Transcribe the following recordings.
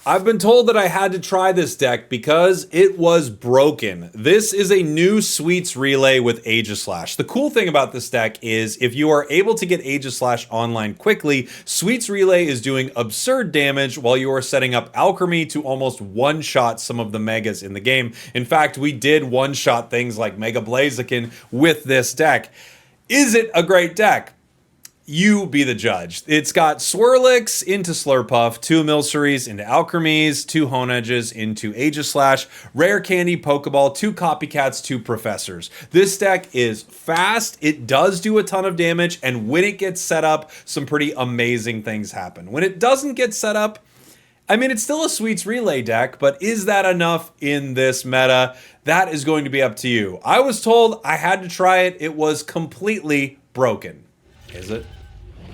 I've been told that I had to try this deck because it was broken. This is a new Sweets Relay with Aegislash. The cool thing about this deck is if you are able to get Aegislash online quickly, Sweets Relay is doing absurd damage while you are setting up Alchemy to almost one-shot some of the Megas in the game. In fact, we did one-shot things like Mega Blaziken with this deck. Is it a great deck? You be the judge. It's got Swirlix into Slurpuff, 2 Milceries into Alchemies, 2 Honedges into Aegislash, Rare Candy Pokeball, 2 Copycats, 2 Professors. This deck is fast, it does do a ton of damage, and when it gets set up, some pretty amazing things happen. When it doesn't get set up, I mean, it's still a Sweets Relay deck, but is that enough in this meta? That is going to be up to you. I was told I had to try it. It was completely broken. Is it?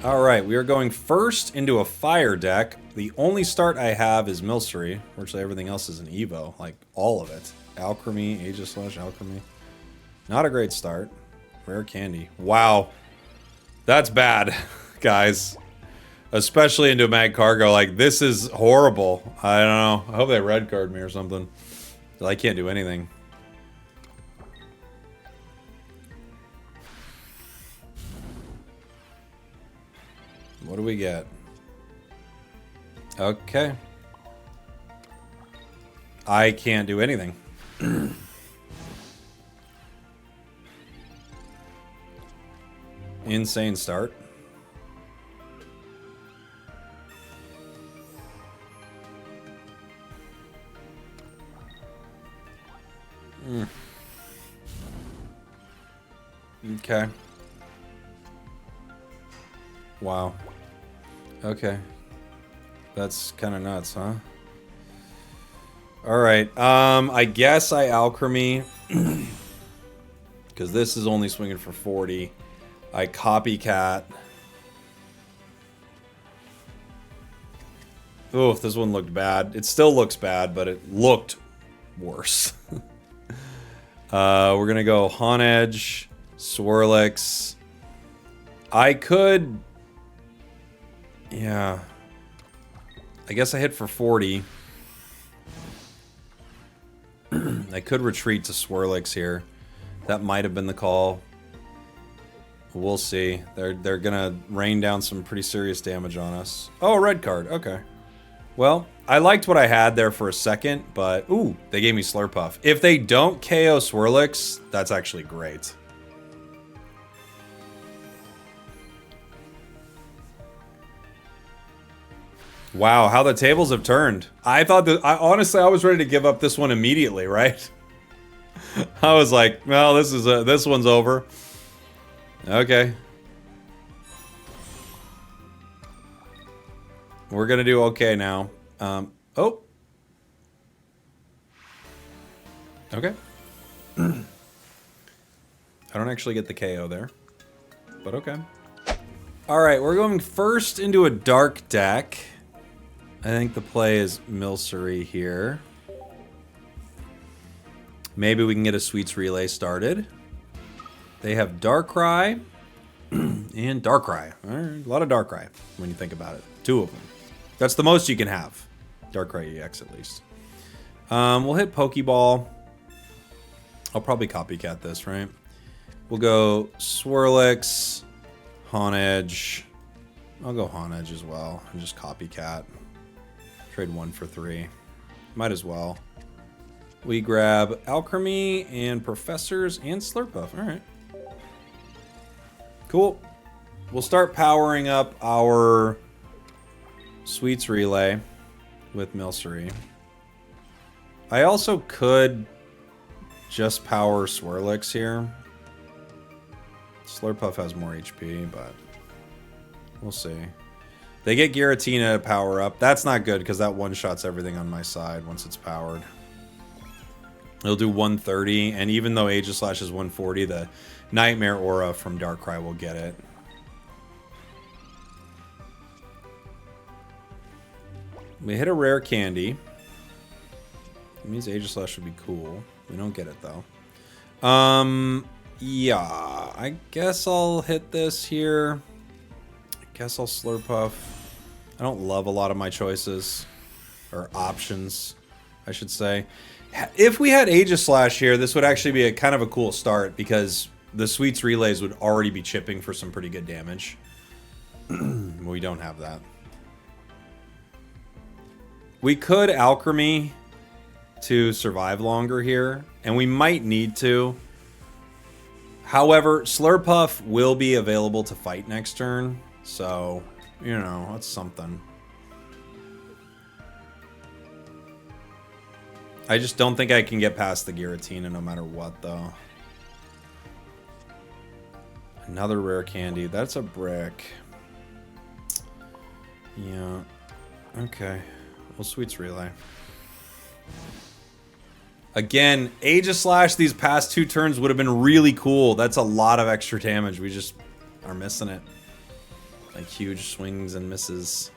All right, we are going first into a fire deck. The only start I have is Milcery. Virtually everything else is an Evo, like all of it. Alchemy, Aegislash, Alchemy. Not a great start. Rare Candy. Wow. That's bad, guys. Especially into Mag Cargo. Like, this is horrible. I don't know. I hope they red card me or something. I can't do anything. What do we get? Okay. I can't do anything. Insane start. Okay. Wow. Okay. That's kind of nuts, huh? Alright, I guess I Alchemy. Because this is only swinging for 40. I Copycat. Oof, this one looked bad. It still looks bad, but it looked worse. We're gonna go Honedge, Swirlix. I could... Yeah. I guess I hit for 40. I could retreat to Swirlix here. That might have been the call. We'll see. They're gonna rain down some pretty serious damage on us. Oh, red card. Okay. Well, I liked what I had there for a second, but... Ooh, they gave me Slurpuff. If they don't KO Swirlix, that's actually great. Wow, how the tables have turned. I thought that... honestly, I was ready to give up this one immediately, right? I was like, well, this one's over. Okay. We're gonna do okay now. Oh. Okay. I don't actually get the KO there, but okay. All right, we're going first into a dark deck. I think the play is Milcery here. Maybe we can get a Sweets Relay started. They have Darkrai and Darkrai. All right, a lot of Darkrai when you think about it. 2 of them. That's the most you can have. Darkrai EX at least. We'll hit Pokeball. I'll probably Copycat this, right? We'll go Swirlix, Honedge. I'll go Honedge as well and just Copycat. Trade 1 for 3. Might as well. We grab Alchemy and Professors and Slurpuff. All right. Cool. We'll start powering up our Sweets Relay with Milcery. I also could just power Swirlix here. Slurpuff has more HP, but we'll see. They get Giratina to power up. That's not good because that one-shots everything on my side once it's powered. It'll do 130, and even though Aegislash is 140, the Nightmare Aura from Darkrai will get it. We hit a rare candy. It means Aegislash should be cool. We don't get it, though. Yeah, I guess I'll hit this here. I guess I'll Slurpuff. I don't love a lot of my choices. or options, I should say. If we had Aegislash here, this would actually be a kind of a cool start because the Sweets Relays would already be chipping for some pretty good damage. We don't have that. We could Alchemy to survive longer here, and we might need to. However, Slurpuff will be available to fight next turn, so, you know, that's something. I just don't think I can get past the Giratina no matter what, though. Another rare candy. That's a brick. Yeah. Okay. Well, Sweets Relay. Again, Aegislash these past 2 turns would have been really cool. That's a lot of extra damage. We just are missing it. Like huge swings and misses.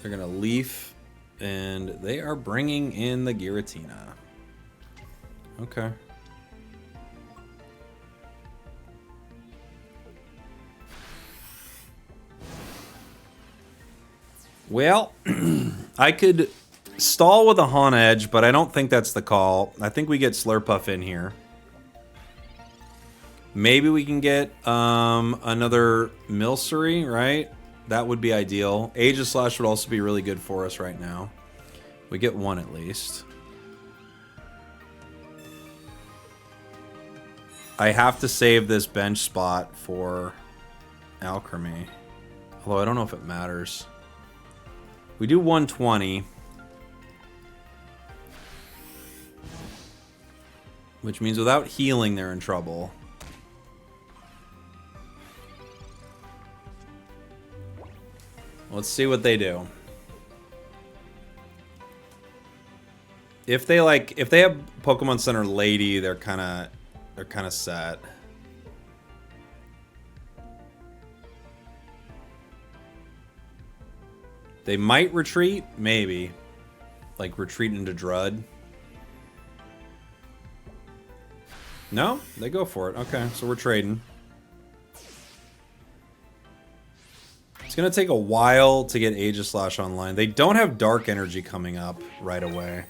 They're going to Leaf, and they are bringing in the Giratina. Okay. Well, I could stall with a Haunt Edge, but I don't think that's the call. I think we get Slurpuff in here. Maybe we can get another Milcery, right? That would be ideal. Aegislash would also be really good for us right now. We get one at least. I have to save this bench spot for Alchemy. Although I don't know if it matters. We do 120. Which means without healing, they're in trouble. Let's see what they do. If they have Pokemon Center Lady, they're kind of set. They might retreat, maybe. Like retreat into Drud. No, they go for it. Okay, so we're trading. It's going to take a while to get Aegislash online. They don't have Dark Energy coming up right away.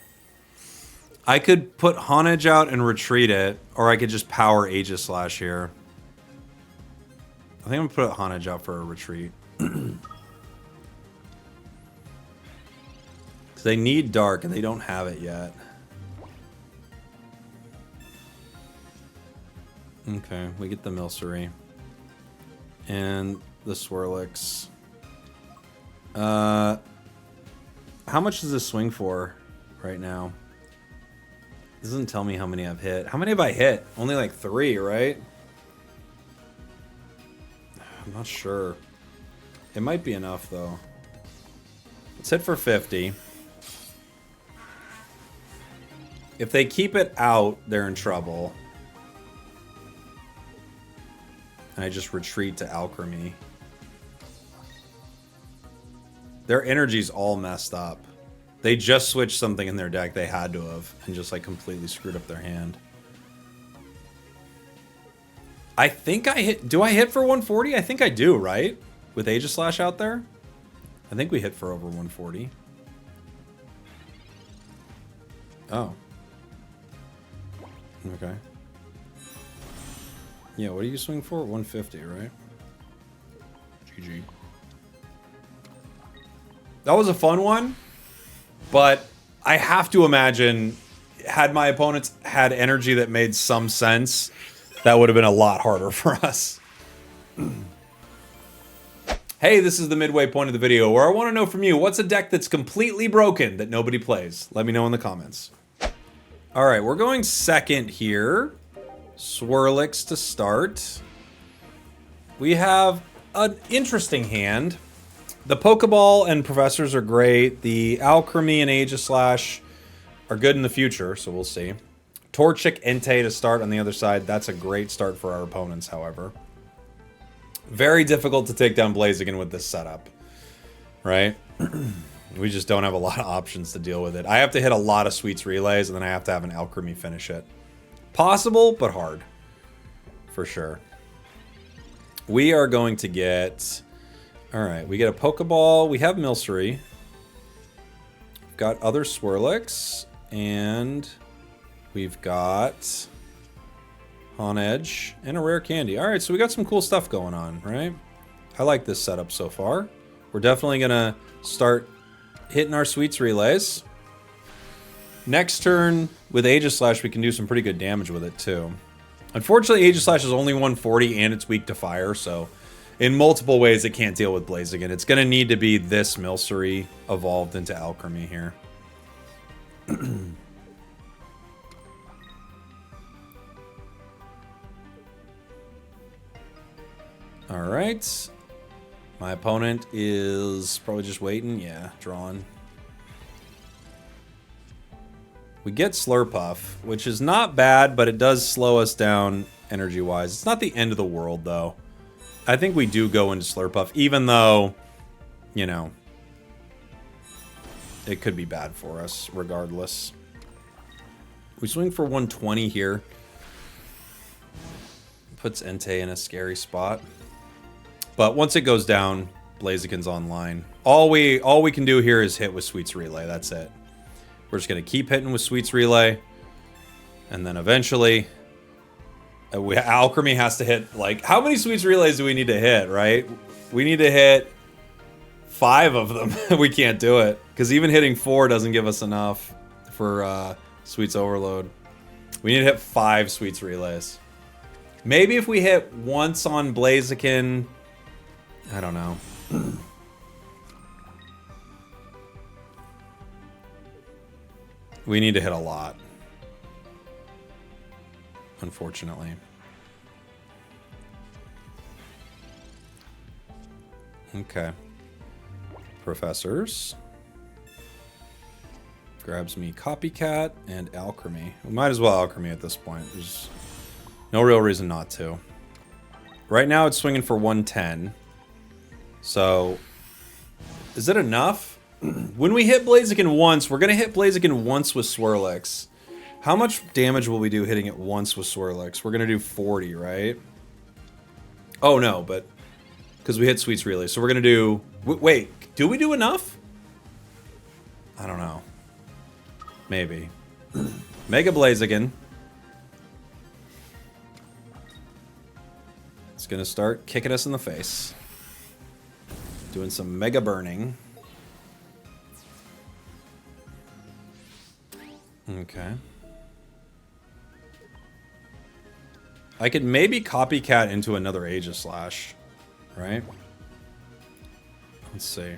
I could put Honedge out and retreat it, or I could just power Aegislash here. I think I'm going to put Honedge out for a retreat. They need Dark, and they don't have it yet. Okay, we get the Milcery. And the Swirlix. How much does this swing for right now? This doesn't tell me how many I've hit. How many have I hit? Only like 3, right? I'm not sure. It might be enough, though. Let's hit for 50. If they keep it out, they're in trouble. And I just retreat to Alchemy. Their energy's all messed up. They just switched something in their deck they had to have, and just like completely screwed up their hand. I think I hit... Do I hit for 140? I think I do, right? With Aegislash out there? I think we hit for over 140. Oh. Okay. Yeah, what do you swing for? 150, right? GG. That was a fun one, but I have to imagine, had my opponents had energy that made some sense, that would have been a lot harder for us. Hey, this is the midway point of the video where I want to know from you, what's a deck that's completely broken that nobody plays? Let me know in the comments. All right, we're going second here. Swirlix to start. We have an interesting hand. The Pokeball and Professors are great. The Alchemy and Aegislash are good in the future, so we'll see. Torchic Entei to start on the other side. That's a great start for our opponents, however. Very difficult to take down Blaziken with this setup, right? We just don't have a lot of options to deal with it. I have to hit a lot of Sweets Relays, and then I have to have an Alchemy finish it. Possible, but hard. For sure. We are going to get... All right, we get a Pokeball. We have Milcery. We've got other Swirlix. And we've got Honedge and a rare candy. All right, so we got some cool stuff going on, right? I like this setup so far. We're definitely going to start hitting our Sweets Relays. Next turn with Aegislash, we can do some pretty good damage with it too. Unfortunately, Aegislash is only 140 and it's weak to fire, so in multiple ways it can't deal with Blaziken. It's going to need to be this Milcery evolved into Alchemy here. All right. My opponent is probably just waiting. Yeah, drawing. We get Slurpuff, which is not bad, but it does slow us down energy-wise. It's not the end of the world, though. I think we do go into Slurpuff, even though, you know, it could be bad for us, regardless. We swing for 120 here. Puts Entei in a scary spot. But once it goes down, Blaziken's online. All we can do here is hit with Sweets Relay. That's it. We're just going to keep hitting with Sweets Relay. And then eventually, Alchemy has to hit, like, how many Sweets Relays do we need to hit, right? We need to hit 5 of them. We can't do it. Because even hitting 4 doesn't give us enough for Sweets Overload. We need to hit 5 Sweets Relays. Maybe if we hit once on Blaziken... I don't know. We need to hit a lot. Unfortunately. Okay. Professors. Grabs me Copycat and Alchemy. We might as well Alchemy at this point. There's no real reason not to. Right now it's swinging for 110. So, is it enough? When we hit Blaziken once, we're going to hit Blaziken once with Swirlix. How much damage will we do hitting it once with Swirlix? We're going to do 40, right? Oh, no, but... Because we hit Sweets Relay. So we're going to do... Wait, do we do enough? I don't know. Maybe. Mega Blaziken. It's going to start kicking us in the face. Doing some mega burning. Okay. I could maybe Copycat into another Aegislash, right? Let's see.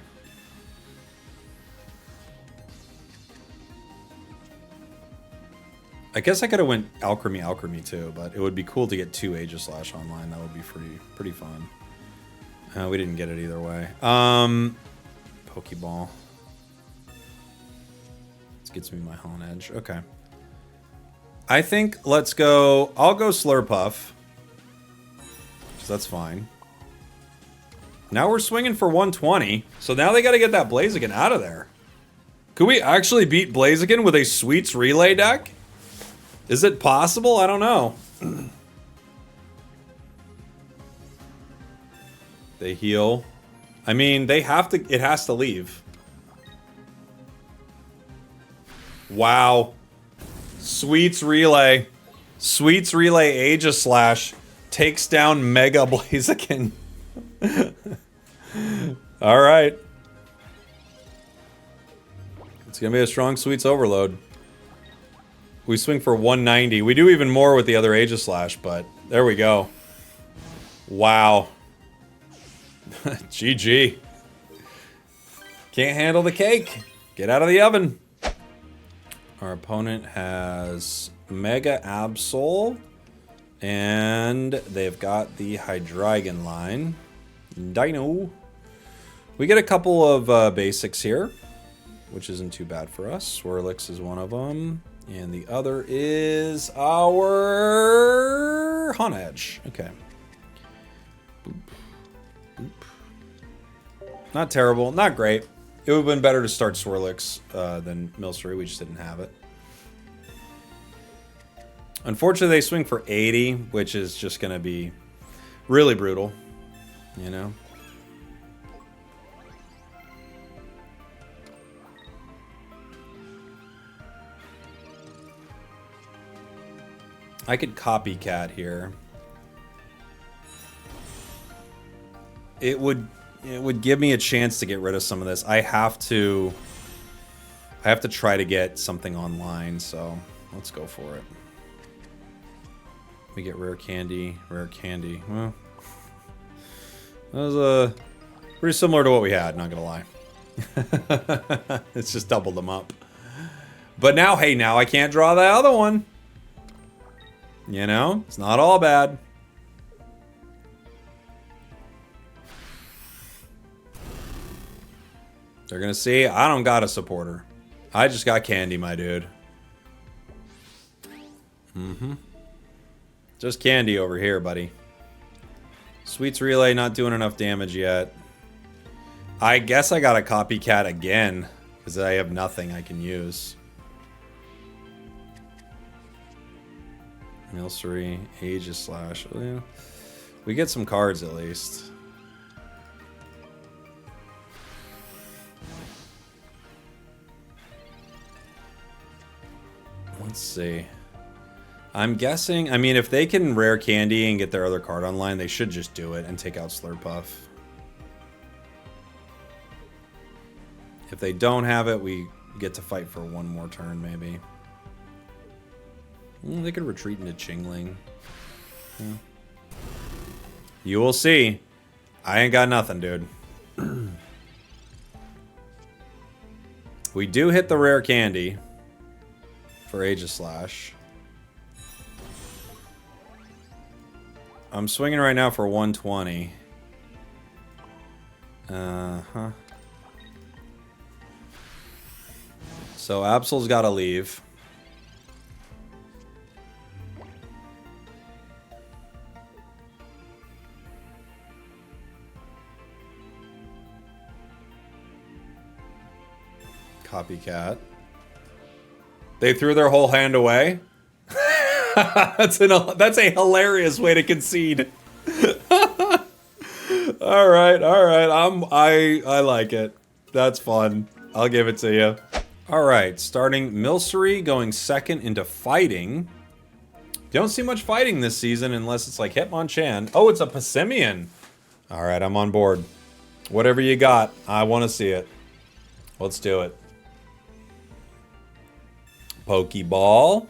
I guess I could have went Alchemy too, but it would be cool to get 2 Aegislash online. That would be pretty fun. We didn't get it either way. Pokeball. This gets me my Honedge. Okay. I think let's go... I'll go Slurpuff. So that's fine. Now we're swinging for 120. So now they got to get that Blaziken out of there. Could we actually beat Blaziken with a Sweets Relay deck? Is it possible? I don't know. They heal. I mean, they have to... It has to leave. Wow. Sweets Relay. Sweets Relay Aegislash takes down Mega Blaziken. Alright. It's going to be a strong Sweets Overload. We swing for 190. We do even more with the other Aegislash, but there we go. Wow. GG. Can't handle the cake. Get out of the oven. Our opponent has Mega Absol. And they've got the Hydreigon line. Dino. We get a couple of basics here, which isn't too bad for us. Swirlix is one of them. And the other is our Honedge. Okay. Boop. Boop. Not terrible. Not great. It would have been better to start Swirlix than Milcery. We just didn't have it. Unfortunately, they swing for 80, which is just going to be really brutal. you know? I could copycat here. It would give me a chance to get rid of some of this. I have to try to get something online, so let's go for it. We get rare candy, rare candy. Well, that was pretty similar to what we had, not gonna lie. It's just doubled them up. But now, hey, now I can't draw the other one. You know, it's not all bad. They're gonna see I don't got a supporter. I just got candy, my dude. Just candy over here, buddy. Sweets Relay not doing enough damage yet. I guess I got a copycat again, because I have nothing I can use. Milcery, Aegislash. Yeah. We get some cards at least. Let's see. I'm guessing, I mean, if they can rare candy and get their other card online, they should just do it and take out Slurpuff. If they don't have it, we get to fight for one more turn, maybe. They could retreat into Chingling. Yeah. You will see. I ain't got nothing, dude. We do hit the rare candy for Aegislash. I'm swinging right now for 120. Uh-huh. So Absol's got to leave. Copycat. They threw their whole hand away. That's a hilarious way to concede. All right. I like it. That's fun. I'll give it to you. All right, starting Milcery, going second into fighting. Don't see much fighting this season unless it's like Hitmonchan. Oh, it's a Passimian. All right, I'm on board. Whatever you got, I want to see it. Let's do it. Pokeball.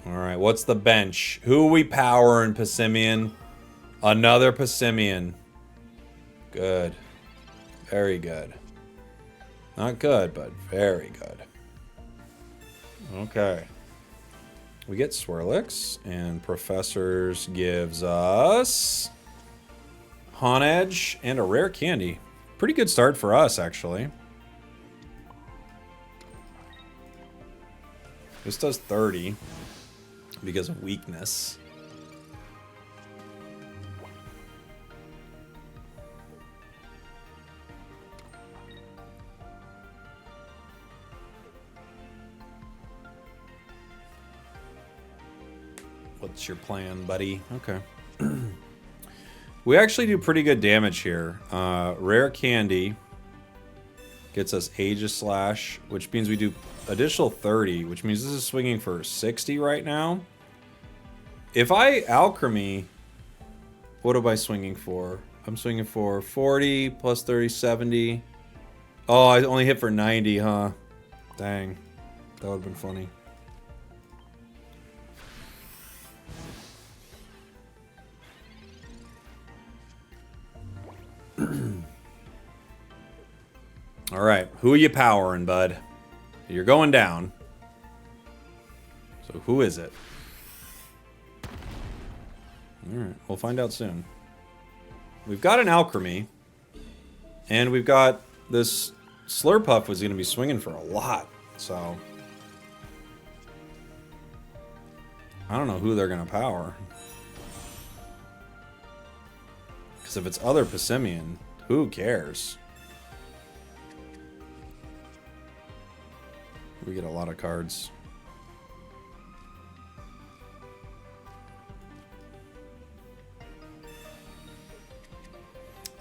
All right, what's the bench? Who are we powering, Passimian? Another Passimian. Good. Very good. Not good, but very good. Okay. We get Swirlix, and Professors gives us Honedge and a rare candy. Pretty good start for us, actually. This does 30 because of weakness. What's your plan, buddy? Okay. We actually do pretty good damage here. Rare candy gets us Aegislash, which means we do additional 30, which means this is swinging for 60 right now. If I Alchemy, what am I swinging for? I'm swinging for 40 plus 30, 70. Oh, I only hit for 90, huh? Dang. That would have been funny. All right, who are you powering, bud? You're going down. So who is it? All right, we'll find out soon. We've got an Alchemy, and we've got this Slurpuff was going to be swinging for a lot, so I don't know who they're going to power. Because if it's other Passimian, who cares? We get a lot of cards.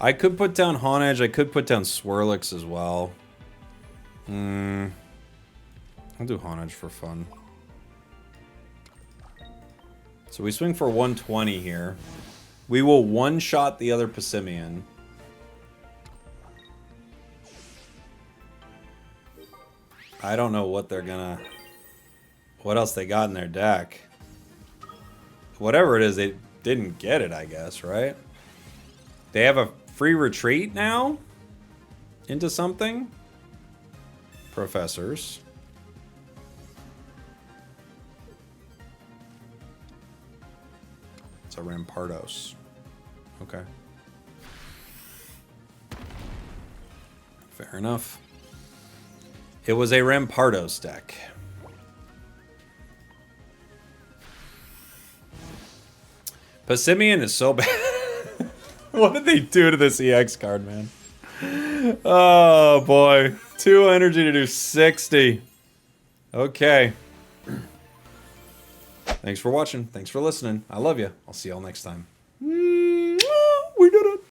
I could put down Honedge. I could put down Swirlix as well. I'll do Honedge for fun. So we swing for 120 here. We will one-shot the other Passimian. I don't know what they're gonna... What else they got in their deck. Whatever it is, they didn't get it, I guess, right? They have a free retreat now? Into something? Professors. It's a Rampardos. Okay. Fair enough. It was a Rampardos deck. Passimian is so bad. What did they do to this EX card, man? Oh, boy. 2 energy to do 60. Okay. Thanks for watching. Thanks for listening. I love you. I'll see y'all next time.